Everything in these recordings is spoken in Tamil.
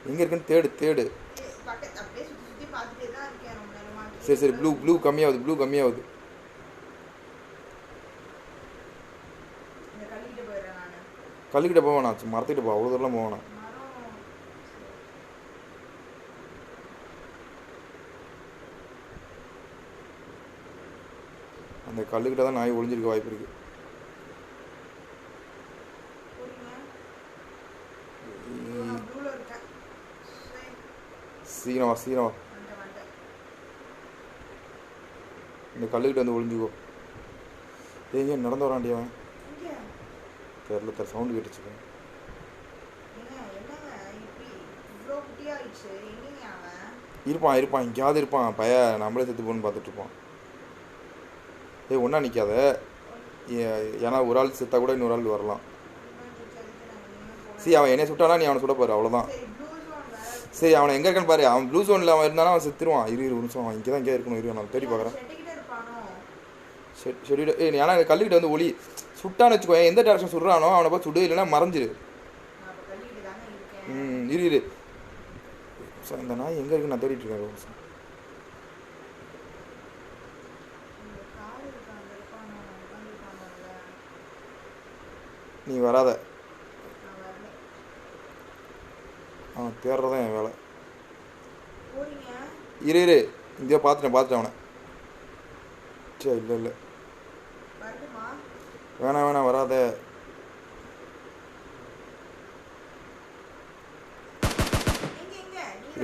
எங்கே இருக்குன்னு தேடு தேடு. அப்படியே சுற்றி சுற்றி பார்த்துட்டே தான் இருக்கேன் ரொம்ப நேரமா. சரி சரி, ப்ளூ கம்மியாகுது, ப்ளூ கம்மியாகுது. இந்த கல்லுக்கிட்ட போயிடுறேன் நான். கல்லுக்கிட்ட போவேண்ணா, மரத்துக்கிட்ட போ, அவ்வளோ தூரம் போவேண்ணா. அந்த கல்லுக்கிட்ட தான் நாய் ஒளிஞ்சிருக்க வாய்ப்பு இருக்குது. சீக்கிரம் வா சீக்கிரம் வா. இந்த கல்லுக்கிட்ட வந்து ஒளிஞ்சுக்கோ. ஏங்க நடந்து வரான்டி அவன். தெரியல சவுண்டு கேட்டுச்சு. இருப்பான் எங்கேயாவது இருப்பான் பய, நம்மளே செத்து போன்னு பார்த்துட்டு இருப்பான். ஒன்றா நிற்காத, ஏன்னா ஒரு ஆள் செத்தா கூட இன்னொரு ஆள் வரலாம். சரி அவன் என்னை சுட்டானா நீ அவனை சுட பாரு, அவ்வளோதான். சரி அவனை எங்கே இருக்கான்னு பாரு. அவன் ப்ளூ ஜோனில் அவன் இருந்தானா அவன் செத்துருவான். இரு ஒரு நிமிஷம், அவன் இங்கே தான் இருக்கணும். இரு நான் தேடி பார்க்குறேன். ஷெடியூல் ஏன்னா கல்லுக்கிட்ட வந்து ஒளி சுட்டான்னு வச்சுக்கோ. எந்த டேரக்ஷன் சுடுறானோ அவனை போய் சுடு, இல்லைன்னா மறைஞ்சிரு. இரு சார், இந்த நாய் எங்கே இருக்குன்னு நான் தேடிட்டு இருக்கேன். நீ வராத, அவன் தேடுறதான் என் வேலை. இரு இங்கே பார்த்துட்டேன் அவனை. சரி இல்லை வேணாம் வராத.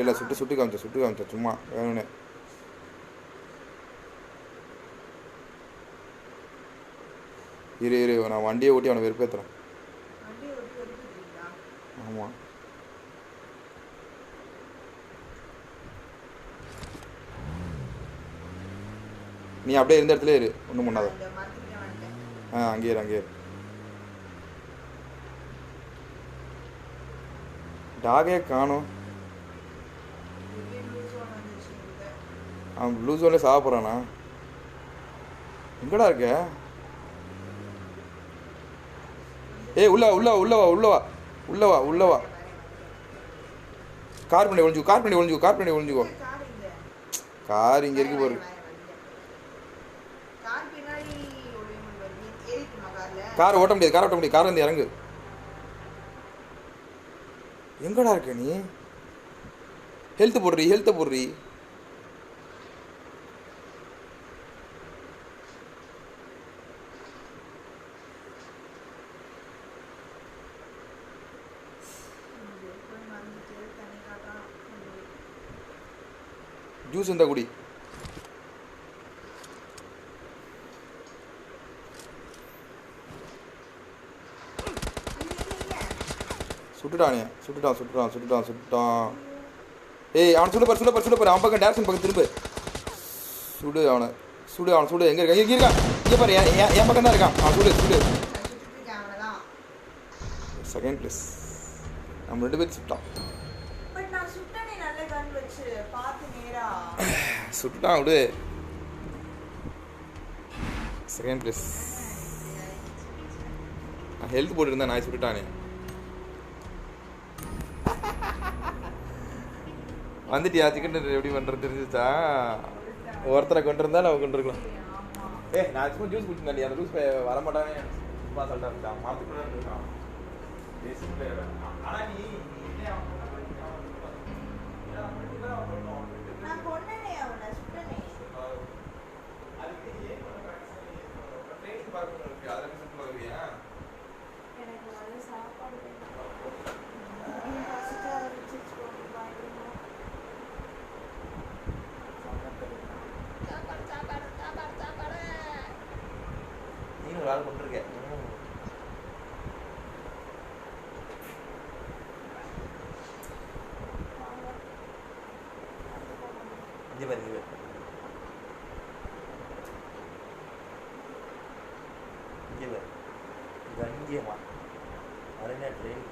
இல்லை சுட்டு காமிச்ச சும்மா வேணும்னு. இரு நான் வண்டியை ஓட்டி அவனை வெறுப்பேற்றுறேன். ஆமாம் நீ அப்படியே இருந்த இடத்துல இரு, ஒன்றும் பண்ணாத. அங்கே இரு. டாகே காணும். அவன் ப்ளூ ஜோன்ல சாக போகிறானா? எங்கடா இருக்க? உள்ளவா. கார் பண்ணி ஒளிஞ்சுக்கோ. கார் இங்கே இருக்கு பாரு. கார் ஓட்ட முடியாது. கார் வந்து இறங்கு. எங்கடா இருக்க நீ? ஹெல்த் போடுறி. ஜூஸ் இருந்தா குடி. சுட்டுட்டான். அவனை சுடு பாரு. அவன் பக்கம் டேரக்ஷன் பக்கம் திரும்ப சுடு அவனை. எங்க இருக்கான்? இங்கே பாரு, என் பக்கம் தான் இருக்கான். அவன் சுடு. Second place. நம்ம 2 பேரும் சுட்டான். சுட்டான் விடு. Second place. ஹெல்த் போட்டுருந்தேன், நாய் சுட்டுட்டானே. வந்துட்டியா? சிக்கன் எப்படி பண்ணுறது தெரிஞ்சிச்சா? ஒருத்தரை கொண்டு இருந்தா நம்ம கொண்டு இருக்கலாம். நான் சும்மா ஜூஸ் குடிச்சிருந்தேன். அந்த ஜூஸ் வரமாட்டானே சும்மா சொல்லிட்டு இருந்தான். மாற்றுக்குள்ள இருக்கான். ஆனால் நீ ஆள் கொண்டிருக்கேன். இங்கே பாரு, கங்கியமா அரேனா ட்ரெயின்.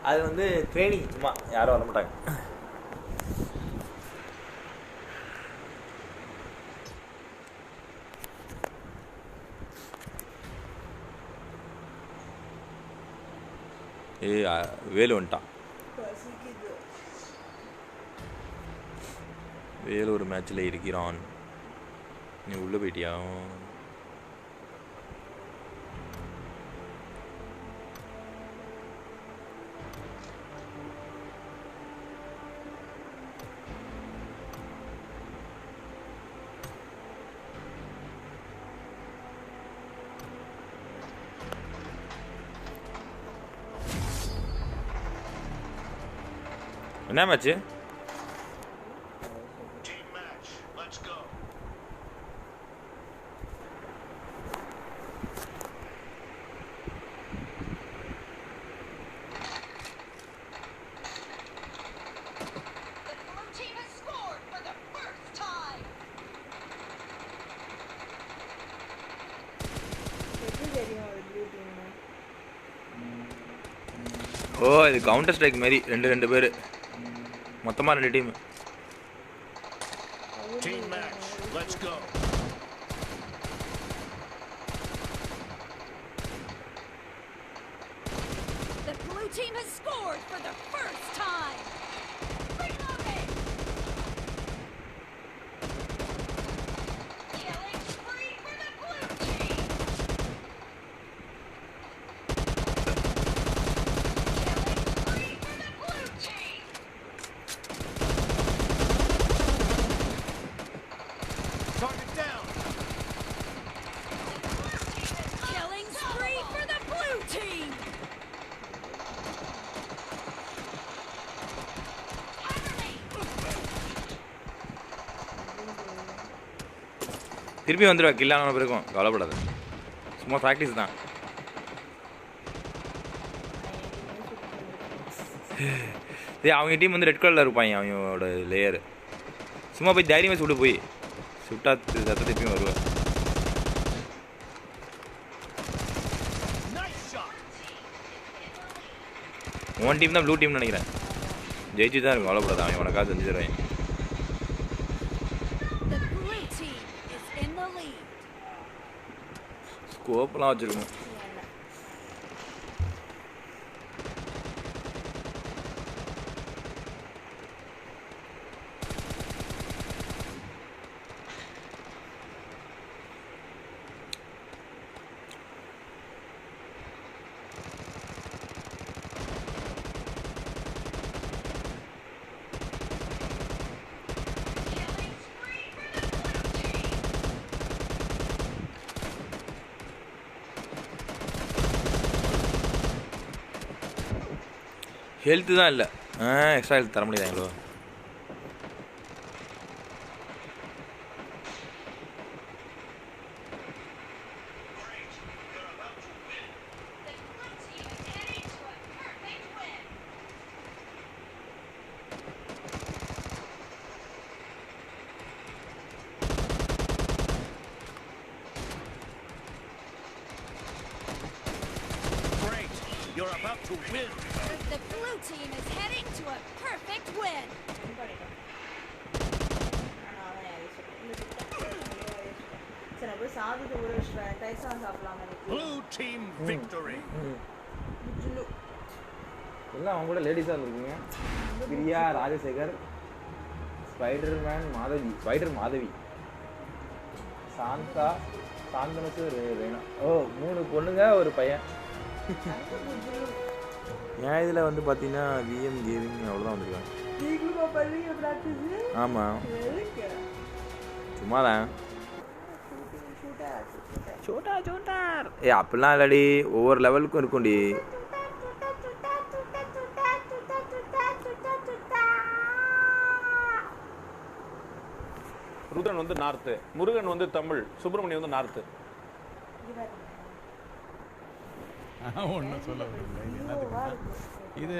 அது வந்து ட்ரைனிங் சும்மா யாரும் வர மாட்டாங்க. வேலு வந்துட்டான். வேலு ஒரு மேட்ச்சில் இருக்கிறான். நீ உள்ளே போயிட்டியா? என்ன மேட்ச்சு? ஓ இது கவுண்டர் ஸ்ட்ரைக் மாதிரி ரெண்டு பேர் மொத்தமாக 2 டீம். திருப்பி வந்துடுவா கில்லான பிறக்கும், கவலைப்படாது. சும்மா ப்ராக்டிஸ் தான். அவங்க டீம் வந்து ரெட் கலரில் இருப்பாங்க அவங்களோட லேயர். சும்மா போய் தைரியமாக சுட்டு போய் சுட்டா சத்த திருப்பியும் வருவேன். உன் டீம் தான் ப்ளூ டீம்னு நினைக்கிறேன். ஜெயிச்சு தான் இருக்கும், கவலைப்படாது. அவன் உனக்காக செஞ்சு தருவேன். ஸ்கோப்லாம் வச்சுருக்கணும். ஹெல்த்து தான் இல்லை. எக்ஸ்ட்ரா ஹெல்த் தர முடியாதுங்களோ? You're about to win. The blue team is heading to a perfect win. Blue team victory. எல்லாம் அவங்க கூட லேடிஸாக இருந்திருக்குங்க. பிரியா, ராஜசேகர், ஸ்பைடர் மாதவி, சாந்தா, சாந்தனசு, ரேனா. ஓ 3 பொண்ணுங்க ஒரு பையன். ஏன் இதில் வந்து பார்த்தீங்கன்னா விஎம் கேமிங் அவ்வளோதான் வந்துருக்காங்க. ஆமாம் சும்மாதான். சோட்டார் அப்படிலாம் இல்லடி, ஒவ்வொரு லெவலுக்கும் இருக்கும்டி. ருத்ரன் வந்து நார்த்து, முருகன் வந்து தமிழ், சுப்பிரமணியம் வந்து நார்த்து. ஒன்றும் சொல்ல முடியல. இது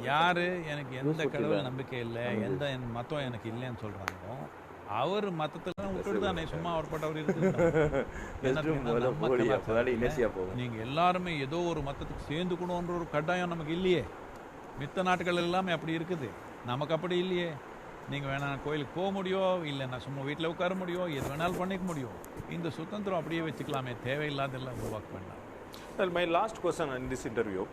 யார் எனக்கு எந்த கடவுள் நம்பிக்கை இல்லை, எந்த மதம் எனக்கு இல்லைன்னு சொல்கிறாங்களோ அவர் மற்றத்தெல்லாம் விட்டுட்டு தானே சும்மா அவர் பட்டவர் போகும். நீங்கள் எல்லாருமே ஏதோ ஒரு மதத்துக்கு சேர்ந்துக்கணுன்ற ஒரு கட்டாயம் நமக்கு இல்லையே. மித்த நாட்டுகள் எல்லாமே அப்படி இருக்குது, நமக்கு அப்படி இல்லையே. நீங்கள் வேணா கோயிலுக்கு போக முடியும், இல்லைன்னா சும்மா வீட்டில் உட்கார முடியும், எது வேணாலும் பண்ணிக்க முடியும். இந்த சுதந்திரம் அப்படியே வச்சுக்கலாமே, தேவையில்லாதெல்லாம் உருவாக்க வேண்டாம். My last question in this interview,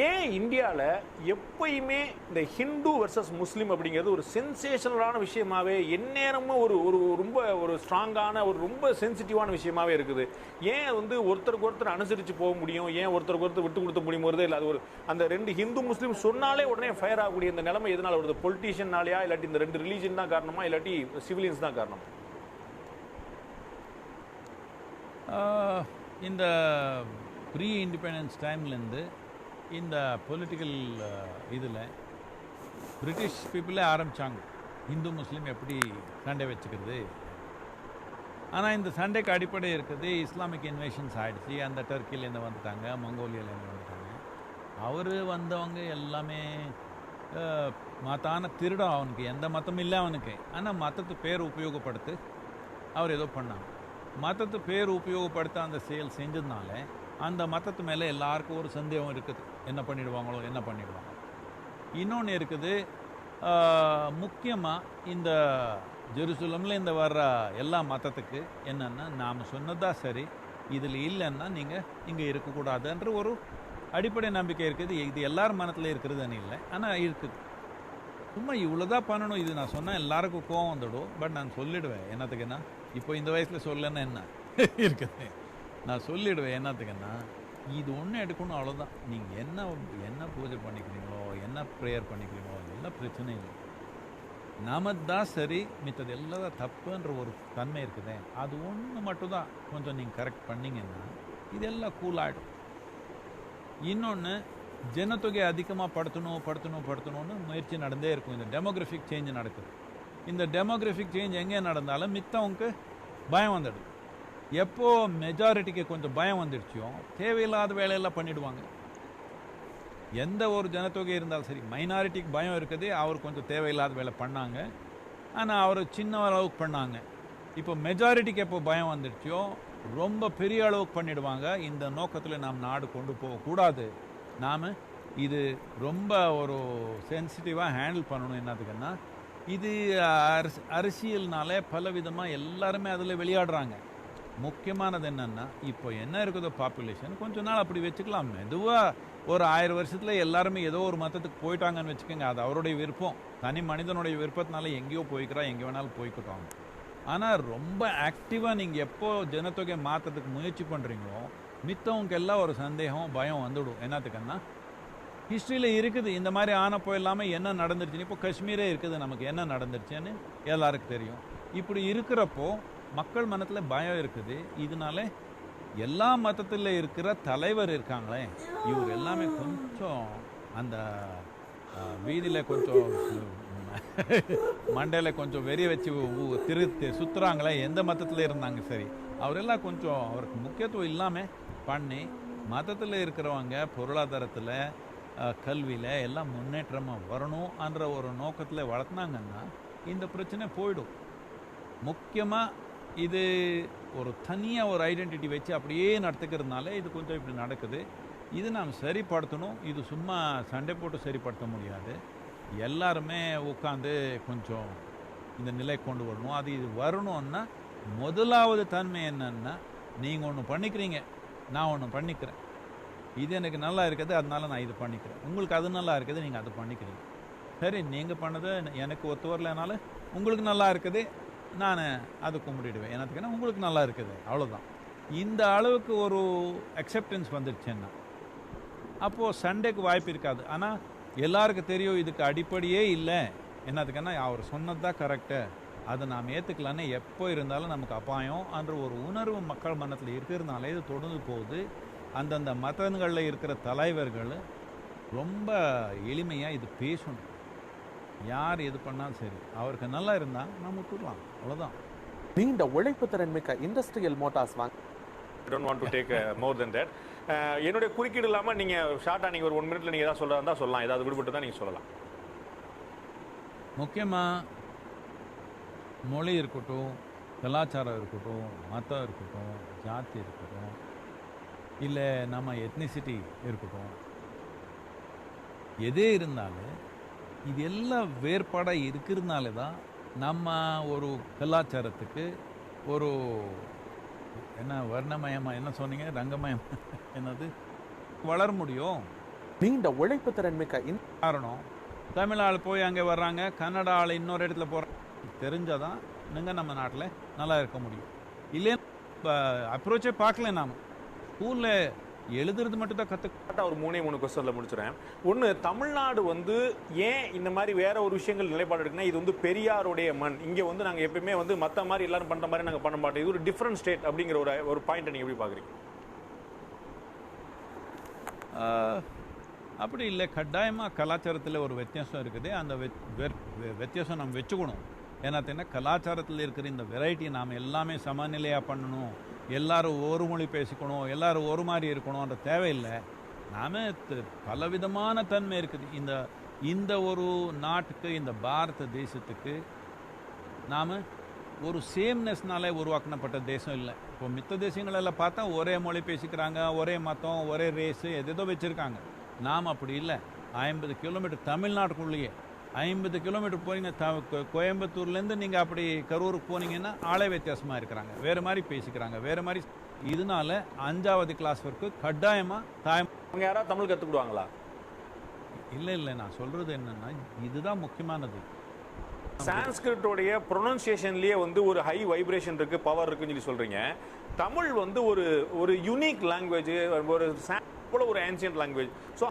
ஏன் இந்தியாவில் எப்பயுமே இந்த ஹிந்து வர்சஸ் முஸ்லீம் அப்படிங்கிறது ஒரு சென்சேஷனலான விஷயமாவே எந்நேரமும் ஒரு ஒரு ரொம்ப ஒரு ஸ்ட்ராங்கான ஒரு ரொம்ப சென்சிட்டிவான விஷயமாவே இருக்குது? ஏன் வந்து ஒருத்தருக்கு ஒருத்தர் அனுசரித்து போக முடியும், ஏன் ஒருத்தருக்கு ஒருத்தர் விட்டு கொடுத்த முடியும்போதே இல்லை? அது ஒரு அந்த ரெண்டு ஹிந்து முஸ்லீம் சொன்னாலே உடனே ஃபயர் ஆகக்கூடிய இந்த நிலைமை எதனால் வருது? பொலிட்டீஷியனாலையா, இல்லாட்டி இந்த ரெண்டு ரிலீஜன் தான் காரணமா, இல்லாட்டி சிவிலியன்ஸ் தான் காரணமா? இந்த ப்ரீ இண்டிபெண்டன்ஸ் டைம்லேருந்து இந்த பொலிட்டிக்கல் இதில் பிரிட்டிஷ் பீப்புளே ஆரம்பித்தாங்க ஹிந்து முஸ்லீம் எப்படி சண்டை வச்சுக்கிறது. ஆனால் இந்த சண்டைக்கு அடிப்படை இருக்குது, இஸ்லாமிக் இன்வேஷன்ஸ் ஆகிடுச்சு. அந்த டர்க்கிலேருந்து வந்துட்டாங்க, மங்கோலியாலேருந்து வந்துட்டாங்க. அவர் வந்தவங்க எல்லாமே மத்தான திருடம், அவனுக்கு எந்த மதமும் இல்லை அவனுக்கு. ஆனால் மதத்து பேர் உபயோகப்படுத்து அவர் ஏதோ பண்ணாங்க. மதத்து பேர் உபயோகப்படுத்த அந்த செயல் செஞ்சதுனால அந்த மதத்து மேலே எல்லாருக்கும் ஒரு சந்தேகம் இருக்குது, என்ன பண்ணிடுவாங்க. இன்னொன்று இருக்குது, முக்கியமாக இந்த ஜெருசலமில் இந்த வர்ற எல்லா மதத்துக்கு என்னென்னா, நாம் சொன்னதான் சரி, இதில் இல்லைன்னா நீங்கள் இங்கே இருக்கக்கூடாதுன்ற ஒரு அடிப்படை நம்பிக்கை இருக்குது. இது எல்லாரும் மனத்தில் இருக்கிறதுன்னு இல்லை, ஆனால் இருக்குது. சும்மா இவ்வளோதான் பண்ணணும், இது நான் சொன்னால் எல்லாருக்கும் கோவம் வந்துடும். பட் நான் சொல்லிவிடுவேன், என்னத்துக்குன்னா இப்போ இந்த வயசில் சொல்லன்னா என்ன இருக்குது, நான் சொல்லிவிடுவேன். என்னத்துக்குன்னா இது ஒன்று எடுக்கணும், அவ்வளோதான். நீங்கள் என்ன பூஜை பண்ணிக்கிறீங்களோ, என்ன ப்ரேயர் பண்ணிக்கிறீங்களோ, அதெல்லாம் பிரச்சனை இல்லை. நாம தான் சரி, மித்தது எல்லாம் தப்புன்ற ஒரு தன்மை இருக்குது. அது ஒன்று மட்டும்தான் கொஞ்சம் நீங்கள் கரெக்ட் பண்ணிங்கன்னா இதெல்லாம் கூல் ஆகிடும். இன்னொன்று, ஜனத்தொகை அதிகமாக படுத்தணும்னு முயற்சி நடந்தே இருக்கும். இந்த டெமோகிராஃபிக் சேஞ்ச் நடக்குது. இந்த டெமோகிராஃபிக் சேஞ்ச் எங்கே நடந்தாலும் மித்தவங்க பயம் வந்துடுது. எப்போ மெஜாரிட்டிக்கு கொஞ்சம் பயம் வந்துடுச்சோ தேவையில்லாத வேலையெல்லாம் பண்ணிவிடுவாங்க. எந்த ஒரு ஜனத்தொகை இருந்தாலும் சரி, மைனாரிட்டிக்கு பயம் இருக்குது, அவர் கொஞ்சம் தேவையில்லாத வேலை பண்ணாங்க, ஆனால் அவர் சின்ன அளவுக்கு பண்ணாங்க. இப்போ மெஜாரிட்டிக்கு எப்போ பயம் வந்துடுச்சோ ரொம்ப பெரிய அளவுக்கு பண்ணிவிடுவாங்க. இந்த நோக்கத்தில் நாம் நாடு கொண்டு போகக்கூடாது. நாம் இது ரொம்ப ஒரு சென்சிட்டிவாக ஹேண்டில் பண்ணணும். என்னதுக்குன்னா, இது அரசியல்னாலே பல விதமாக எல்லாருமே அதில் விளையாடுறாங்க. முக்கியமானது என்னென்னா, இப்போ என்ன இருக்குதோ பாப்புலேஷன் கொஞ்ச நாள் அப்படி வச்சுக்கலாம். மெதுவாக ஒரு 1000 வருஷத்தில் எல்லாருமே ஏதோ ஒரு மதத்துக்கு போயிட்டாங்கன்னு வச்சுக்கோங்க, அது அவருடைய விருப்பம். தனி மனிதனுடைய விருப்பத்தினால எங்கேயோ போய்க்கிறா, எங்கே வேணாலும் போய்க்கிட்டோம். ஆனால் ரொம்ப ஆக்டிவாக நீங்கள் எப்போ ஜனத்தொகை மாற்றத்துக்கு முயற்சி பண்ணுறீங்களோ மித்தவங்க எல்லாம் ஒரு சந்தேகம், பயம் வந்துவிடும். என்னத்துக்குன்னா, ஹிஸ்ட்ரியில் இருக்குது இந்த மாதிரி ஆனப்போ இல்லாமல் என்ன நடந்துருச்சுன்னு. இப்போ காஷ்மீரே இருக்குது, நமக்கு என்ன நடந்துருச்சுன்னு எல்லாருக்கும் தெரியும். இப்படி இருக்கிறப்போ மக்கள் மனத்தில் பயம் இருக்குது. இதனால எல்லா மதத்தில் இருக்கிற தலைவர் இருக்காங்களே, இவர் எல்லாமே கொஞ்சம் அந்த வீதியில் கொஞ்சம் மண்டையில் கொஞ்சம் வெறி வச்சு சுற்றுறாங்களே, எந்த மதத்தில் இருந்தாங்க சரி, அவரெல்லாம் கொஞ்சம் அவருக்கு முக்கியத்துவம் இல்லாமல் பண்ணி மதத்தில் இருக்கிறவங்க பொருளாதாரத்தில் கல்வியில் எல்லாம் முன்னேற்றமாக வரணும்ன்ற ஒரு நோக்கத்தில் வளர்த்துனாங்கன்னா இந்த பிரச்சனை போயிடும். முக்கியமாக இது ஒரு தனியாக ஒரு ஐடென்டிட்டி வச்சு அப்படியே நடத்துக்கிறதுனால இது கொஞ்சம் இப்படி நடக்குது. இது நாம் சரிப்படுத்தணும். இது சும்மா சண்டை போட்டு சரிப்படுத்த முடியாது. எல்லாருமே உட்காந்து கொஞ்சம் இந்த நிலை கொண்டு வரணும். அது இது வரணும்னா முதலாவது தன்மை என்னன்னா, நீங்கள் ஒன்று பண்ணிக்கிறீங்க, நான் ஒன்று பண்ணிக்கிறேன், இது எனக்கு நல்லா இருக்குது அதனால நான் இது பண்ணிக்கிறேன், உங்களுக்கு அது நல்லா இருக்குது நீங்கள் அது பண்ணிக்கிறீங்க. சரி, நீங்கள் பண்ணது எனக்கு ஒத்து வரலனாலும் உங்களுக்கு நல்லா இருக்குது, நான் அதை கும்பிடுவேன். என்னத்துக்குன்னா உங்களுக்கு நல்லா இருக்குது, அவ்வளோதான். இந்த அளவுக்கு ஒரு அக்செப்டன்ஸ் வந்துடுச்சுன்னா அப்போது சண்டைக்கு வாய்ப்பு இருக்காது. ஆனால் எல்லாருக்கும் தெரியும் இதுக்கு அடிப்படையே இல்லை. என்னத்துக்குன்னா அவர் சொன்னது தான் கரெக்டு, அதை நாம் ஏற்றுக்கலான்னு எப்போ இருந்தாலும் நமக்கு அபாயம் என்ற ஒரு உணர்வு மக்கள் மனத்தில் இருக்கிறதுனால இது தொடர்ந்து போகுது. அந்தந்த மதங்களில் இருக்கிற தலைவர்கள் ரொம்ப எளிமையாக இது பேசணும். யார் எது பண்ணாலும் சரி, அவருக்கு நல்லா இருந்தால் நம்ம விட்டுடலாம், அவ்வளோதான். நீண்ட உழைப்பு திறன் மிக்க இண்டஸ்ட்ரியல் மோட்டார்ஸ் வாங்க. I don't want to take more than that. என்னுடைய குறுக்கீடு இல்லாமல் நீங்கள் ஷார்ட்டாக நீங்கள் ஒரு 1 மினிட்ல நீங்கள் ஏதாவது சொல்கிறதா இருந்தால் சொல்லலாம், ஏதாவது விடுபட்டு தான் நீங்கள் சொல்லலாம். முக்கியமாக மொழி இருக்கட்டும், கலாச்சாரம் இருக்கட்டும், மதம் இருக்கட்டும், ஜாதி இருக்கட்டும், இல்லை நம்ம எத்னிசிட்டி இருக்கட்டும், எதே இருந்தாலும் இது எல்லாம் வேறுபாடாக இருக்கிறதுனால தான் நம்ம ஒரு கலாச்சாரத்துக்கு ஒரு என்ன வர்ணமயமாக என்ன சொன்னீங்க ரங்கமயம் என்னது வளர முடியும். நீண்ட உழைப்பு திறன் மிக்க காரணம் தமிழ் ஆள் போய் அங்கே வர்றாங்க, கன்னட ஆள் இன்னொரு இடத்துல போகிறாங்க, தெரிஞ்சாதான் நீங்கள் நம்ம நாட்டில் நல்லா இருக்க முடியும். இல்லையா அப்ரோச்சே பார்க்கல. நாம் ஸ்கூலில் எழுதுறது மட்டும் தான் கற்றுக்கிட்டா. ஒரு 3 கொஸ்டினில் முடிச்சுறேன். ஒன்று, தமிழ்நாடு வந்து ஏன் இந்த மாதிரி வேற ஒரு விஷயங்கள் நிலைப்பாடு இருக்குன்னா, இது வந்து பெரியாருடைய மண், இங்கே வந்து நாங்கள் எப்பயுமே வந்து மற்ற மாதிரி எல்லாரும் பண்ணுற மாதிரி நாங்கள் பண்ண மாட்டோம், இது ஒரு டிஃப்ரெண்ட் ஸ்டேட் அப்படிங்கிற ஒரு பாயிண்ட்டை நீங்கள் எப்படி பார்க்குறீங்க? அப்படி இல்லை, கட்டாயமாக கலாச்சாரத்தில் ஒரு வித்தியாசம் இருக்குது. அந்த வித்தியாசம் நம்ம வச்சுக்கணும். ஏன்னா கலாச்சாரத்தில் இருக்கிற இந்த வெரைட்டியை நாம் எல்லாமே சமநிலையாக பண்ணணும், எல்லாரும் ஒரு மொழி பேசிக்கணும், எல்லாரும் ஒரு மாதிரி இருக்கணும்ன்ற தேவையில்லை. நாம் பலவிதமான தன்மை இருக்குது இந்த ஒரு நாட்டுக்கு, இந்த பாரத தேசத்துக்கு நாம் ஒரு சேம்னஸ்னாலே உருவாக்கப்பட்ட தேசம் இல்லை. இப்போ மித்த தேசங்களெல்லாம் பார்த்தா ஒரே மொழி பேசிக்கிறாங்க, ஒரே மதம், ஒரே ரேஸு எதோ வச்சுருக்காங்க. நாம் அப்படி இல்லை. 50 கிலோமீட்டர் தமிழ்நாட்டுக்குள்ளேயே 50 கிலோமீட்டர் போனீங்க, கோயம்புத்தூர்லேருந்து நீங்கள் அப்படி கரூருக்கு போனீங்கன்னா ஆளே வித்தியாசமாக இருக்கிறாங்க, வேறு மாதிரி பேசிக்கிறாங்க, வேறு மாதிரி. இதனால 5ஆவது கிளாஸ் வரைக்கும் கட்டாயமாக அவங்க யாராவது தமிழ் கற்றுக்கிடுவாங்களா? இல்லை, நான் சொல்கிறது என்னென்னா இதுதான் முக்கியமானது. சான்ஸ்கிரிட்டோடைய ப்ரொனன்சியேஷன்லேயே வந்து ஒரு ஹை வைப்ரேஷன் இருக்குது, பவர் இருக்குன்னு சொல்லி சொல்கிறீங்க. தமிழ் வந்து ஒரு யூனிக் லாங்குவேஜ், ஒரு ஏன்சியன்ட் லாங்குவேஜ். ஸோ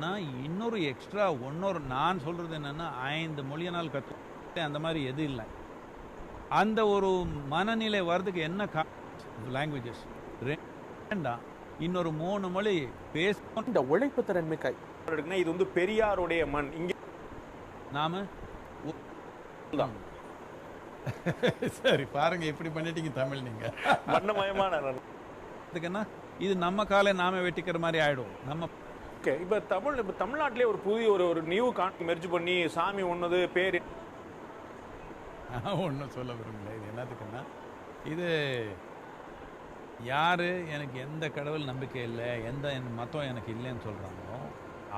நான் இன்னொரு எக்ஸ்ட்ரா நான் சொல்கிறது என்னென்னா 5 மொழியினால் கற்று அந்த மாதிரி எது இல்லை. அந்த ஒரு மனநிலை வர்றதுக்கு என்ன லாங்குவேஜஸ் ரெண்டாம் இன்னொரு 3 மொழி பேச இந்த உழைப்பு திறன் மிக்க இருக்குன்னா, இது வந்து பெரியாருடைய மண், இங்கே நாம சரி பாருங்க இப்படி பண்ணிட்டீங்க தமிழ் நீங்கள் வண்ணமயமான அதுக்குன்னா இது நம்ம காலை நாம வெட்டிக்கிற மாதிரி ஆயிடும். நம்ம ஓகே, இப்போ தமிழ்நாட்டிலே ஒரு புதிய ஒரு நியூ கான்செப்ட் மெர்ஜ் பண்ணி சாமி ஒன்னது பேர் ஒன்றும் சொல்ல விரும்பல. இது என்னத்துக்குன்னா, இது யார் எனக்கு எந்த கடவுள் நம்பிக்கை இல்லை, எந்த மதம் எனக்கு இல்லைன்னு சொல்கிறாங்களோ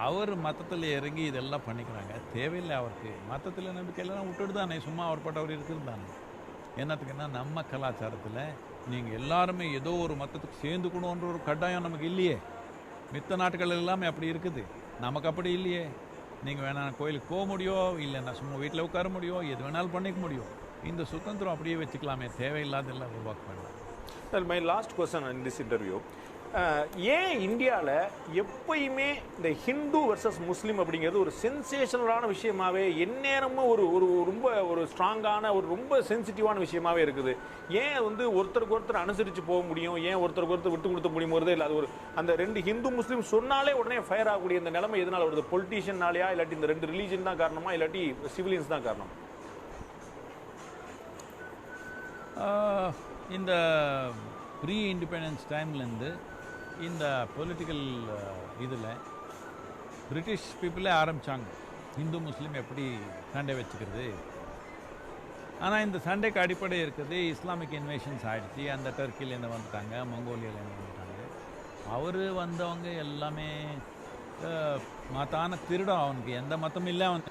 அவர் மதத்தில் இறங்கி இதெல்லாம் பண்ணிக்கிறாங்க. தேவையில்லை அவருக்கு. மதத்தில் நம்பிக்கை இல்லைன்னா விட்டுட்டு தானே, சும்மா அவர் பட்டவர் இருக்கிறது தானே. என்னத்துக்குன்னா நம்ம கலாச்சாரத்தில் நீங்கள் எல்லாருமே ஏதோ ஒரு மதத்துக்கு சேர்ந்துக்கணுன்ற ஒரு கட்டாயம் நமக்கு இல்லையே. மித்த நாட்டுகள் எல்லாமே அப்படி இருக்குது, நமக்கு அப்படி இல்லையே. நீங்கள் வேணால் கோயிலுக்கு போக முடியும், இல்லைன்னா சும்மா வீட்டில் உட்கார முடியும், எது வேணாலும் பண்ணிக்க முடியும். இந்த சுதந்திரம் அப்படியே வச்சுக்கலாமே, தேவையில்லாதெல்லாம் உருவாக்க வேண்டாம். My last question in this interview, ஏன் இந்தியாவில் எப்பயுமே இந்த ஹிந்து வர்சஸ் முஸ்லீம் அப்படிங்கிறது ஒரு சென்சேஷனலான விஷயமாவே, எந்நேரமும் ரொம்ப ஸ்ட்ராங்கான ரொம்ப சென்சிட்டிவான விஷயமாவே இருக்குது? ஏன் வந்து ஒருத்தருக்கு ஒருத்தர் அனுசரித்து போக முடியும், ஏன் ஒருத்தருக்கு ஒருத்தர் விட்டு கொடுத்த முடியும்போது இல்லை, அது அந்த 2 ஹிந்து முஸ்லீம் சொன்னாலே உடனே ஃபயர் ஆகக்கூடிய இந்த நிலைமை எதனால் வருது? பொலிட்டீஷியனாலையா, இல்லாட்டி இந்த 2 ரிலீஜன் தான் காரணமா, இல்லாட்டி சிவிலியன்ஸ் தான் காரணம்? இந்த ப்ரீ இண்டிபெண்டன்ஸ் டைம்லேருந்து இந்த பொலிட்டிக்கல் இதில் பிரிட்டிஷ் பீப்புளே ஆரம்பித்தாங்க ஹிந்து முஸ்லீம் எப்படி சண்டை வச்சுக்கிறது. ஆனால் இந்த சண்டைக்கு அடிப்படை இருக்குது, இஸ்லாமிக் இன்வேஷன்ஸ் ஆகிடுச்சு. அந்த டர்க்கிலேருந்து வந்துட்டாங்க, மங்கோலியாலேருந்து வந்துட்டாங்க. அவர் வந்தவங்க எல்லாமே மதான திருடம், அவனுக்கு எந்த மதமும் இல்லை. அவன்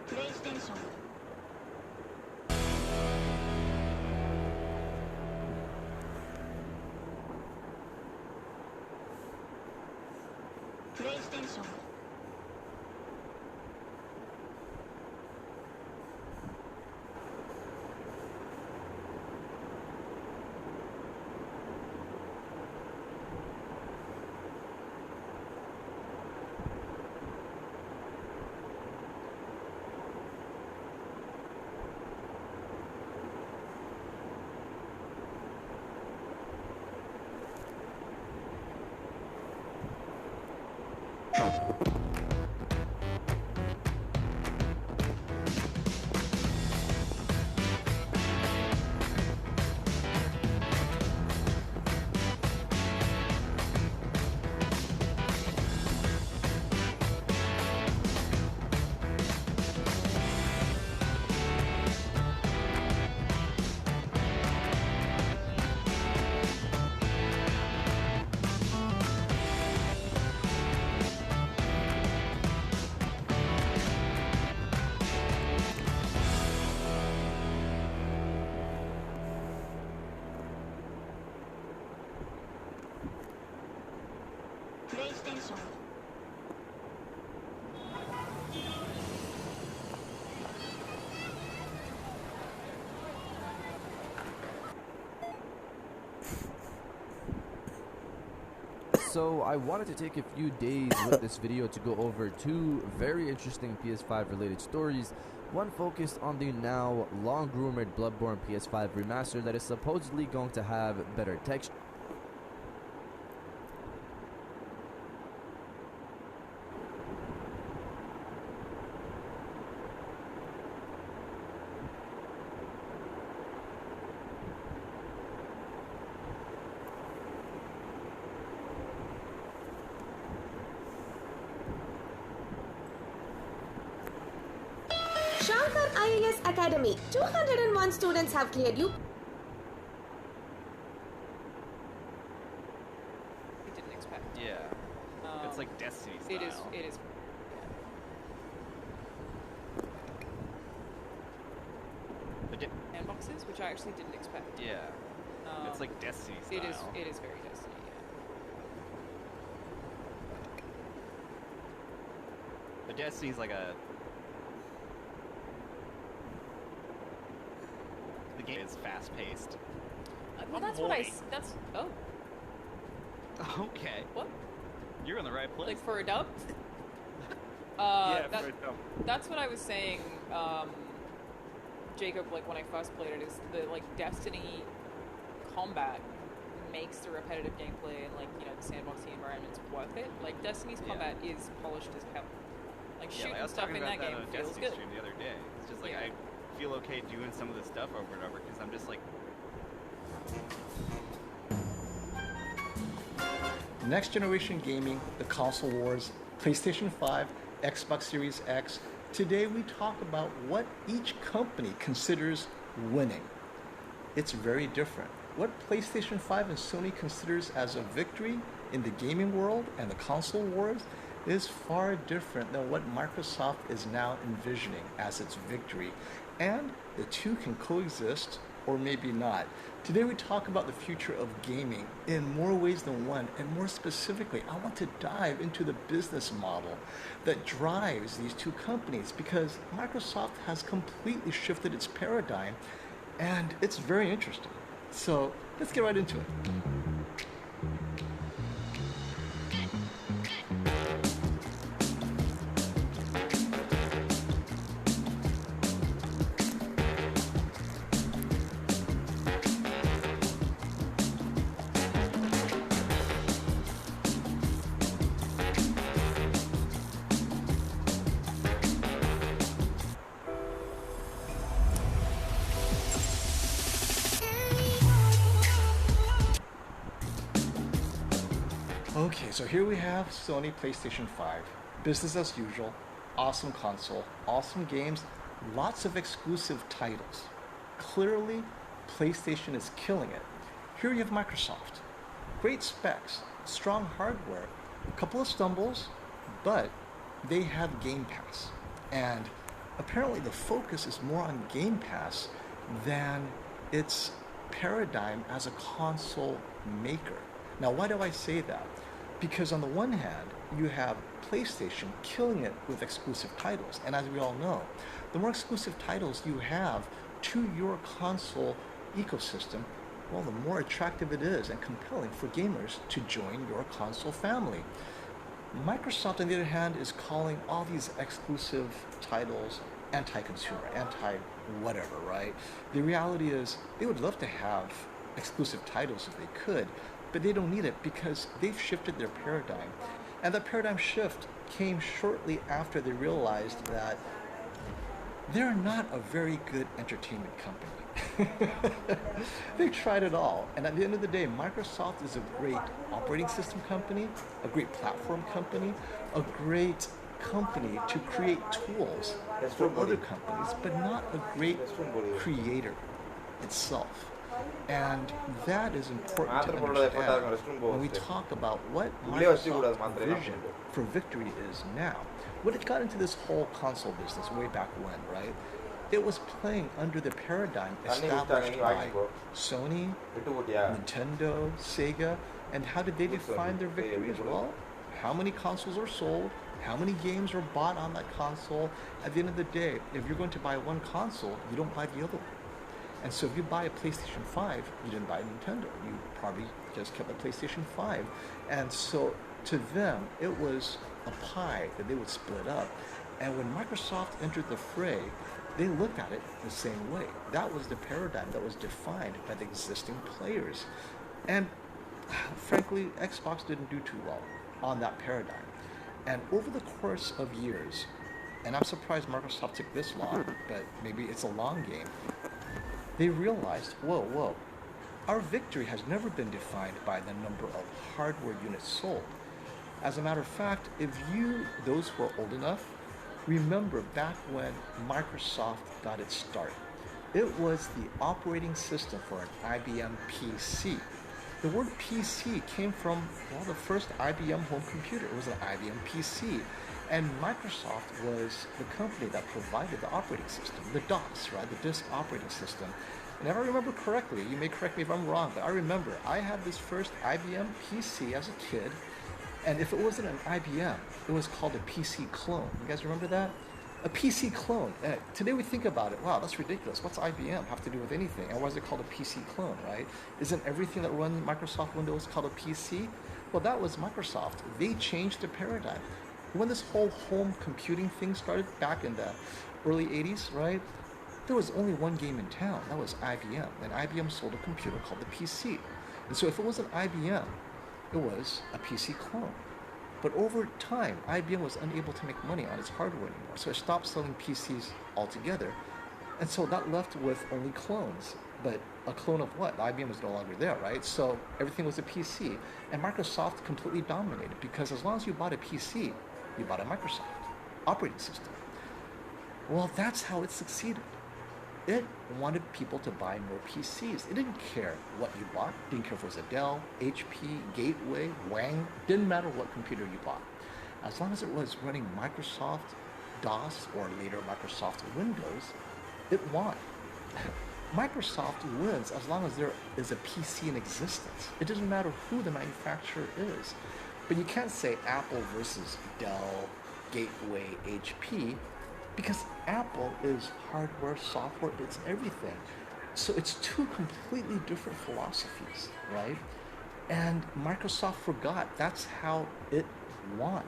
PlayStation. PlayStation. PlayStation. So I wanted to take a few days with this video to go over two very interesting PS5 related stories. One focused on the now long rumored Bloodborne PS5 remaster that is supposedly going to have better texture. Shankar IAS Academy. 201 students have cleared you. I didn't expect. Yeah. It's like Destiny style. It is. But Sandboxes, which I actually didn't expect. yeah. It's like Destiny style. It is very Destiny, yeah. But Destiny's like a... The game is fast-paced. Well, that's boy. what that's... Oh, Okay. what? You're in the right place. Like for a dub? yeah, that, for a dub. that's what I was saying, Jacob, like when I first played it, is the, like, Destiny combat makes the repetitive gameplay and, like, you know, the sandboxy environments worth it. Like, Destiny's Yeah. combat is polished as hell. Like, Yeah, shooting like, I was stuff talking in about that game on a feels Destiny good. stream the other day. It's just like, Yeah. I feel okay doing some of this stuff over and over because I'm just like... Next generation gaming, the console wars, PlayStation 5, Xbox Series X. Today we talk about what each company considers winning. It's very different. What PlayStation 5 and Sony considers as a victory in the gaming world and the console wars is far different than what Microsoft is now envisioning as its victory. And the two can coexist or maybe not. Today we talk about the future of gaming in more ways than one, and more specifically, I want to dive into the business model that drives these two companies, because Microsoft has completely shifted its paradigm, and it's very interesting. So let's get right into it. Okay, so here we have Sony PlayStation 5. Business as usual, awesome console, awesome games, lots of exclusive titles. Clearly, PlayStation is killing it. Here you have Microsoft. Great specs, strong hardware, a couple of stumbles, but they have Game Pass. And apparently the focus is more on Game Pass than its paradigm as a console maker. Now, why do I say that? Because on the one hand, you have PlayStation killing it with exclusive titles. And as we all know, the more exclusive titles you have to your console ecosystem, well, the more attractive it is and compelling for gamers to join your console family. Microsoft, on the other hand, is calling all these exclusive titles anti-consumer, anti-whatever, right? The reality is they would love to have exclusive titles if they could, but they don't need it because they've shifted their paradigm. And that paradigm shift came shortly after they realized that they're not a very good entertainment company. They've tried it all. And at the end of the day, Microsoft is a great operating system company, a great platform company, a great company to create tools for other companies, but not a great creator itself. And that is important to understand when we talk about what Microsoft's vision for victory is now. When it got into this whole console business way back when, right? It was playing under the paradigm established by Sony, Nintendo, Sega, and how did they define their victories? Well, how many consoles are sold, how many games are bought on that console. At the end of the day, if you're going to buy one console, you don't buy the other one. And so if you buy a PlayStation 5, you didn't buy a Nintendo. You probably just kept a PlayStation 5. And so to them, it was a pie that they would split up. And when Microsoft entered the fray, they looked at it the same way. That was the paradigm that was defined by the existing players. And frankly, Xbox didn't do too well on that paradigm. And over the course of years, and I'm surprised Microsoft took this long, but maybe it's a long game, they realized, whoa, our victory has never been defined by the number of hardware units sold. As a matter of fact, if you, those who are old enough, remember back when Microsoft got its start, it was the operating system for an IBM PC. The word PC came from, well, the first IBM home computer. It was an IBM PC. And Microsoft was the company that provided the operating system, the DOS, right? The disk operating system. And if I remember correctly, you may correct me if I'm wrong, but I remember I had this first IBM PC as a kid, and if it wasn't an IBM, it was called a PC clone. You guys remember that? A PC clone. Today we think about it, wow, that's ridiculous. What's IBM have to do with anything? And why is it called a PC clone, right? Isn't everything that runs Microsoft Windows called a PC? Well, that was Microsoft. They changed the paradigm. When this whole home computing thing started back in the early 80s, right? There was only one game in town. That was IBM. And IBM sold a computer called the PC. And so if it wasn't IBM, it was a PC clone. But over time, IBM was unable to make money on its hardware anymore. So it stopped selling PCs altogether. And so that left with only clones. But a clone of what? IBM was no longer there, right? So everything was a PC. And Microsoft completely dominated, because as long as you bought a PC, you bought a Microsoft operating system. Well, that's how it succeeded. It wanted people to buy more PCs. It didn't care what you bought. It didn't care if it was a Dell, HP, Gateway, Wang. Didn't matter what computer you bought. As long as it was running Microsoft DOS or later Microsoft Windows, it won. Microsoft wins as long as there is a PC in existence. It doesn't matter who the manufacturer is. But you can't say Apple versus Dell, Gateway, HP, because Apple is hardware, software, it's everything. So it's two completely different philosophies, right? And Microsoft forgot that's how it won.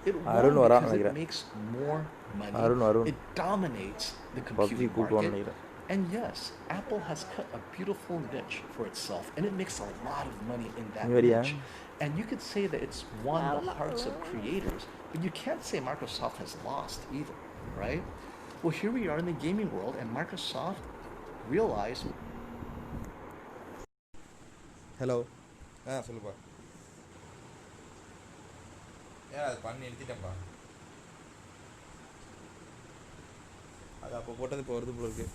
It won because it makes more money. It dominates the computing market. And yes, Apple has cut a beautiful niche for itself, and it makes a lot of money in that niche. And you could say that it's won the hearts of creators, but you can't say Microsoft has lost either, right? Well, here we are in the gaming world, and Microsoft realized. Hello சொல்லுப்பா அது பண்ணி நிறுத்திட்டேன்ப்பா அது அப்போ போட்டது இப்போ வருது போல இருக்கு